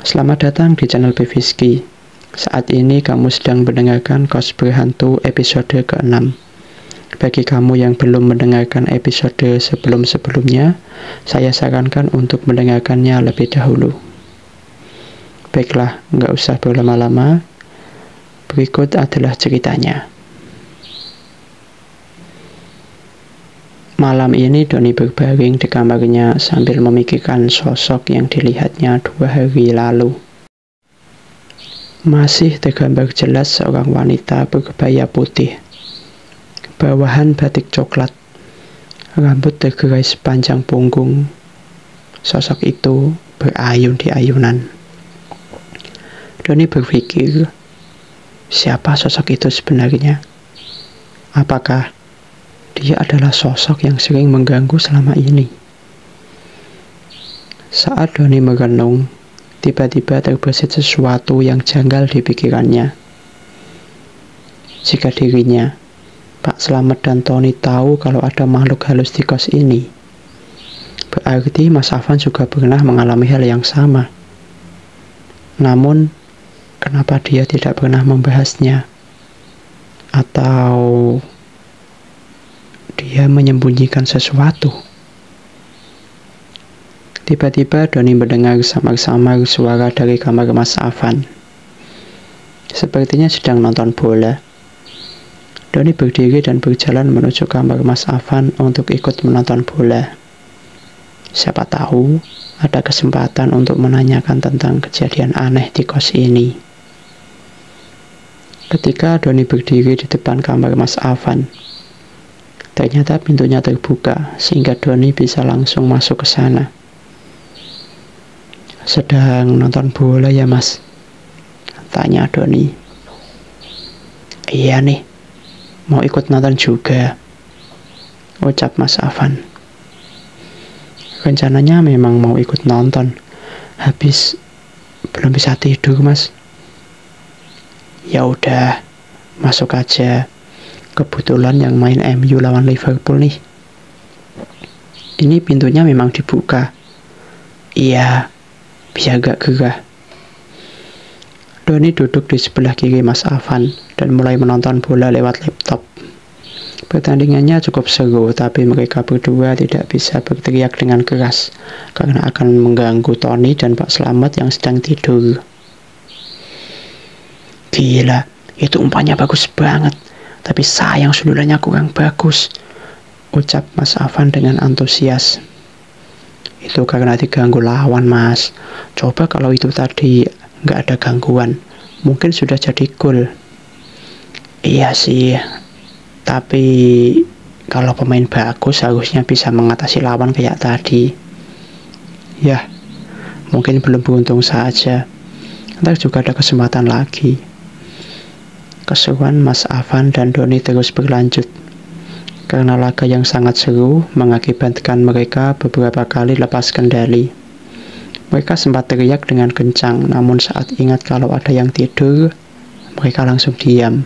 Selamat datang di channel Beviski. Saat ini kamu sedang mendengarkan Kos Berhantu episode ke-6. Bagi kamu yang belum mendengarkan episode sebelum-sebelumnya, saya sarankan untuk mendengarkannya lebih dahulu. Baiklah, nggak usah berlama-lama. Berikut adalah ceritanya. Malam ini Doni berbaring di kamarnya sambil memikirkan sosok yang dilihatnya 2 hari lalu. Masih tergambar jelas seorang wanita berkebaya putih, bawahan batik coklat, rambut tergerai sepanjang punggung. Sosok itu berayun di ayunan. Doni berpikir, siapa sosok itu sebenarnya? Apakah dia adalah sosok yang sering mengganggu selama ini? Saat Doni merenung, tiba-tiba terbesit sesuatu yang janggal di pikirannya. Jika dirinya, Pak Slamet dan Tony tahu kalau ada makhluk halus di kos ini, berarti Mas Afan juga pernah mengalami hal yang sama. Namun, kenapa dia tidak pernah membahasnya? Atau dia menyembunyikan sesuatu? Tiba-tiba Doni mendengar samar-samar suara dari kamar Mas Afan. Sepertinya sedang nonton bola. Doni berdiri dan berjalan menuju kamar Mas Afan untuk ikut menonton bola. Siapa tahu ada kesempatan untuk menanyakan tentang kejadian aneh di kos ini. Ketika Doni berdiri di depan kamar Mas Afan, ternyata pintunya terbuka sehingga Doni bisa langsung masuk ke sana. Sedang nonton bola ya Mas? Tanya Doni. Iya nih, mau ikut nonton juga, ucap Mas Afan. Rencananya memang mau ikut nonton, habis belum bisa tidur Mas. Ya udah, masuk aja. Kebetulan yang main MU lawan Liverpool nih. Ini pintunya memang dibuka. Iya, biar gak gerah. Doni duduk di sebelah kiri Mas Afan dan mulai menonton bola lewat laptop. Pertandingannya cukup seru, tapi mereka berdua tidak bisa berteriak dengan keras karena akan mengganggu Tony dan Pak Slamet yang sedang tidur. Gila, itu umpannya bagus banget. Tapi sayang sundulannya kurang bagus, ucap Mas Afan dengan antusias. Itu karena diganggu lawan Mas. Coba kalau itu tadi nggak ada gangguan, mungkin sudah jadi gol. Iya sih, tapi kalau pemain bagus harusnya bisa mengatasi lawan kayak tadi. Ya, mungkin belum beruntung saja. Ntar juga ada kesempatan lagi. Keseruan Mas Afan dan Doni terus berlanjut. Karena laga yang sangat seru mengakibatkan mereka beberapa kali lepas kendali. Mereka sempat teriak dengan kencang, namun saat ingat kalau ada yang tidur, mereka langsung diam.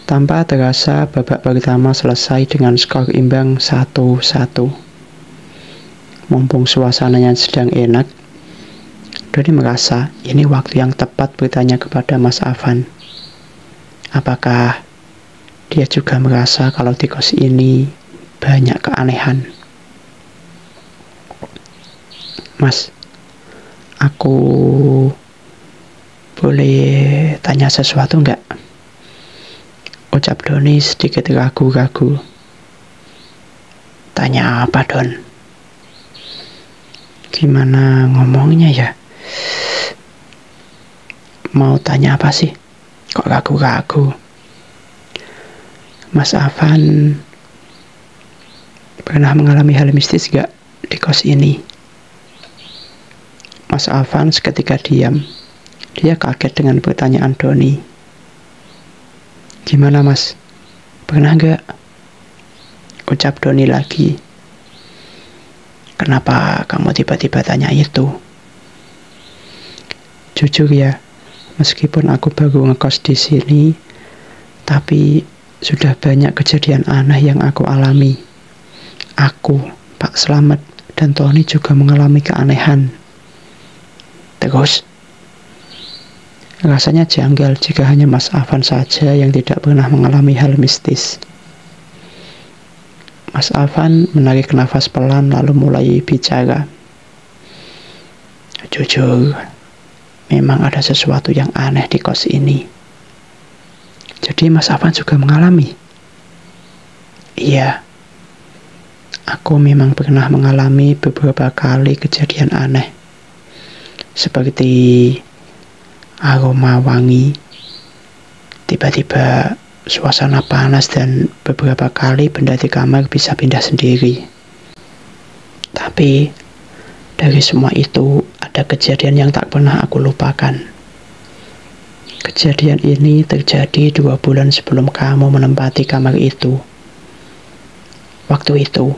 Tanpa terasa, babak pertama selesai dengan skor imbang 1-1. Mumpung suasananya sedang enak, Doni merasa ini waktu yang tepat bertanya kepada Mas Afan. Apakah dia juga merasa kalau di kos ini banyak keanehan? Mas, aku boleh tanya sesuatu nggak? Ucap Doni sedikit ragu-ragu. Tanya apa, Don? Gimana ngomongnya ya? Mau tanya apa sih? Kok ragu-ragu? Mas Afan pernah mengalami hal mistis gak di kos ini? Mas Afan seketika diam. Dia kaget dengan pertanyaan Doni. Gimana Mas? Pernah gak? Ucap Doni lagi. Kenapa kamu tiba-tiba tanya itu? Jujur ya, meskipun aku baru ngekos di sini, tapi sudah banyak kejadian aneh yang aku alami. Aku, Pak Slamet, dan Tony juga mengalami keanehan. Terus, rasanya janggal jika hanya Mas Afan saja yang tidak pernah mengalami hal mistis. Mas Afan menarik nafas pelan lalu mulai bicara. Jujur, memang ada sesuatu yang aneh di kos ini. Jadi Mas Afan juga mengalami? Iya, aku memang pernah mengalami beberapa kali kejadian aneh. Seperti aroma wangi, tiba-tiba suasana panas, dan beberapa kali benda di kamar bisa pindah sendiri. Tapi dari semua itu ada kejadian yang tak pernah aku lupakan. Kejadian ini terjadi 2 bulan sebelum kamu menempati kamar itu. Waktu itu,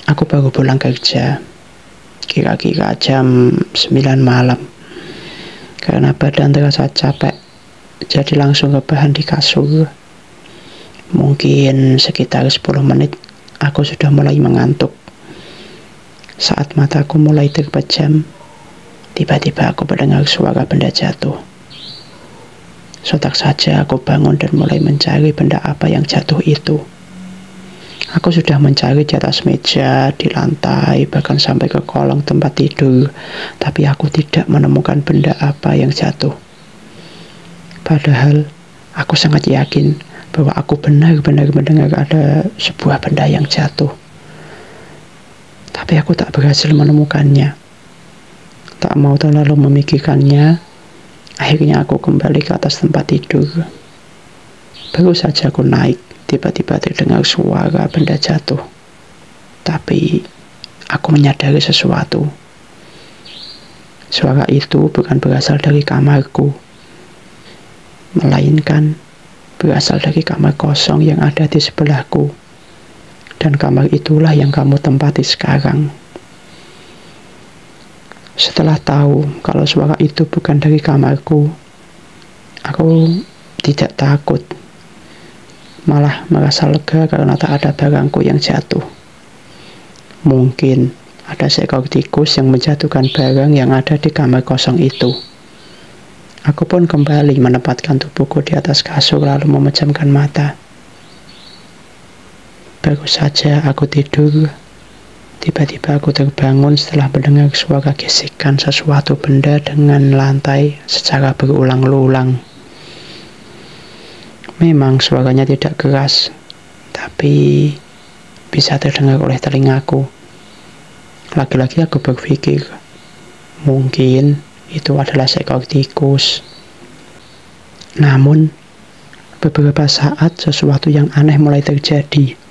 aku baru pulang kerja, kira-kira jam 9 malam. Karena badan terasa capek, jadi langsung rebahan di kasur. Mungkin sekitar 10 menit, aku sudah mulai mengantuk. Saat mataku mulai terpejam, tiba-tiba aku mendengar suara benda jatuh. Sontak saja aku bangun dan mulai mencari benda apa yang jatuh itu. Aku sudah mencari di atas meja, di lantai, bahkan sampai ke kolong tempat tidur, tapi aku tidak menemukan benda apa yang jatuh. Padahal aku sangat yakin bahwa aku benar-benar mendengar ada sebuah benda yang jatuh. Tapi aku tak berhasil menemukannya. Tak mau terlalu memikirkannya, akhirnya aku kembali ke atas tempat tidur. Baru saja aku naik, tiba-tiba terdengar suara benda jatuh. Tapi aku menyadari sesuatu. Suara itu bukan berasal dari kamarku, melainkan berasal dari kamar kosong yang ada di sebelahku. Dan kamar itulah yang kamu tempati sekarang. Setelah tahu kalau suara itu bukan dari kamarku, aku tidak takut. Malah merasa lega karena tak ada barangku yang jatuh. Mungkin ada seekor tikus yang menjatuhkan barang yang ada di kamar kosong itu. Aku pun kembali menempatkan tubuhku di atas kasur lalu memejamkan mata. Baru saja aku tidur, tiba-tiba aku terbangun setelah mendengar suara gesekan sesuatu benda dengan lantai secara berulang-ulang. Memang suaranya tidak keras, tapi bisa terdengar oleh telingaku. Lagi-lagi aku berpikir, mungkin itu adalah seekor tikus. Namun, beberapa saat sesuatu yang aneh mulai terjadi.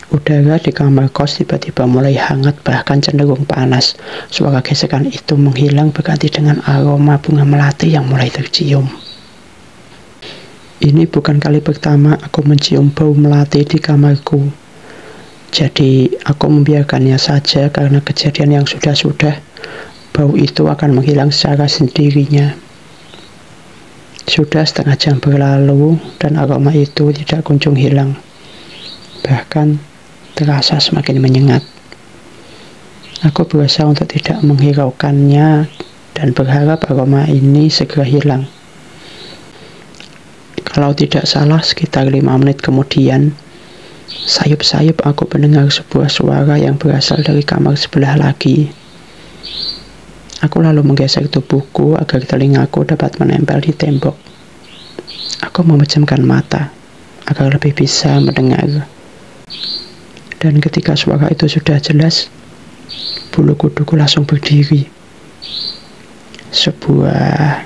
Udara di kamar kos tiba-tiba mulai hangat, bahkan cenderung panas. Suara gesekan itu menghilang berganti dengan aroma bunga melati yang mulai tercium. Ini bukan kali pertama aku mencium bau melati di kamarku. Jadi aku membiarkannya saja karena kejadian yang sudah-sudah, bau itu akan menghilang secara sendirinya. Sudah setengah jam berlalu dan aroma itu tidak kunjung hilang. Bahkan terasa semakin menyengat. Aku berusaha untuk tidak menghiraukannya dan berharap aroma ini segera hilang. Kalau tidak salah, sekitar 5 menit kemudian, sayup-sayup aku mendengar sebuah suara yang berasal dari kamar sebelah lagi. Aku lalu menggeser tubuhku agar telingaku dapat menempel di tembok. Aku memejamkan mata agar lebih bisa mendengar. Dan ketika suara itu sudah jelas, bulu kuduku langsung berdiri. Sebuah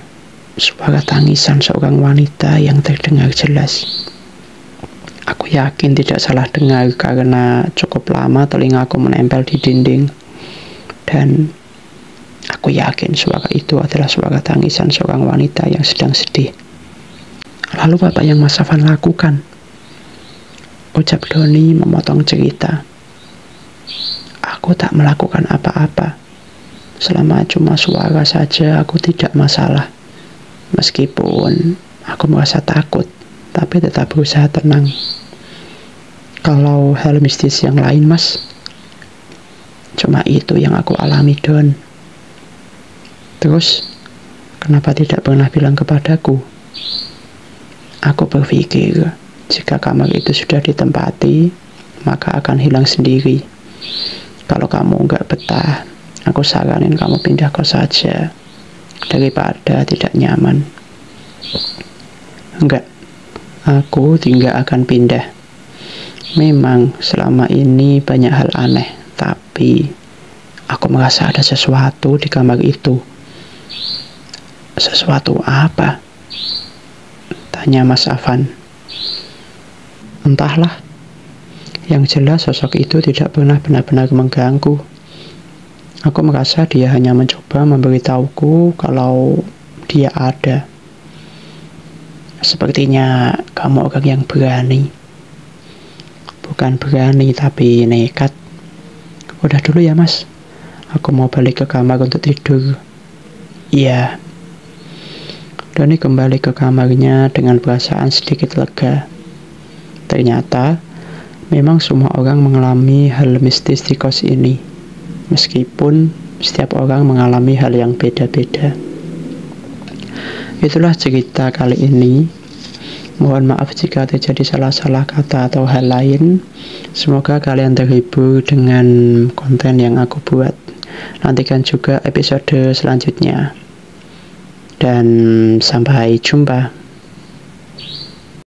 suara tangisan seorang wanita yang terdengar jelas. Aku yakin tidak salah dengar karena cukup lama telingaku menempel di dinding. Dan aku yakin suara itu adalah suara tangisan seorang wanita yang sedang sedih. Lalu apa yang Mas Afan lakukan? Ucap Doni memotong cerita. Aku tak melakukan apa-apa. Selama cuma suara saja aku tidak masalah. Meskipun aku merasa takut, tapi tetap berusaha tenang. Kalau hal mistis yang lain, Mas, cuma itu yang aku alami, Don. Terus, kenapa tidak pernah bilang kepadaku? Aku berpikir, jika kamar itu sudah ditempati, maka akan hilang sendiri. Kalau kamu nggak betah, aku saranin kamu pindah kos saja, daripada tidak nyaman. Enggak, aku tidak akan pindah. Memang selama ini banyak hal aneh, tapi aku merasa ada sesuatu di kamar itu. Sesuatu apa? Tanya Mas Afan. Entahlah. Yang jelas sosok itu tidak pernah benar-benar mengganggu. Aku merasa dia hanya mencoba memberitahuku kalau dia ada. Sepertinya kamu orang yang berani. Bukan berani tapi nekat. Udah dulu ya Mas. Aku mau balik ke kamar untuk tidur. Iya. Doni kembali ke kamarnya dengan perasaan sedikit lega. Ternyata, memang semua orang mengalami hal mistis di kos ini. Meskipun setiap orang mengalami hal yang beda-beda. Itulah cerita kali ini. Mohon maaf jika terjadi salah-salah kata atau hal lain. Semoga kalian terhibur dengan konten yang aku buat. Nantikan juga episode selanjutnya. Dan sampai jumpa.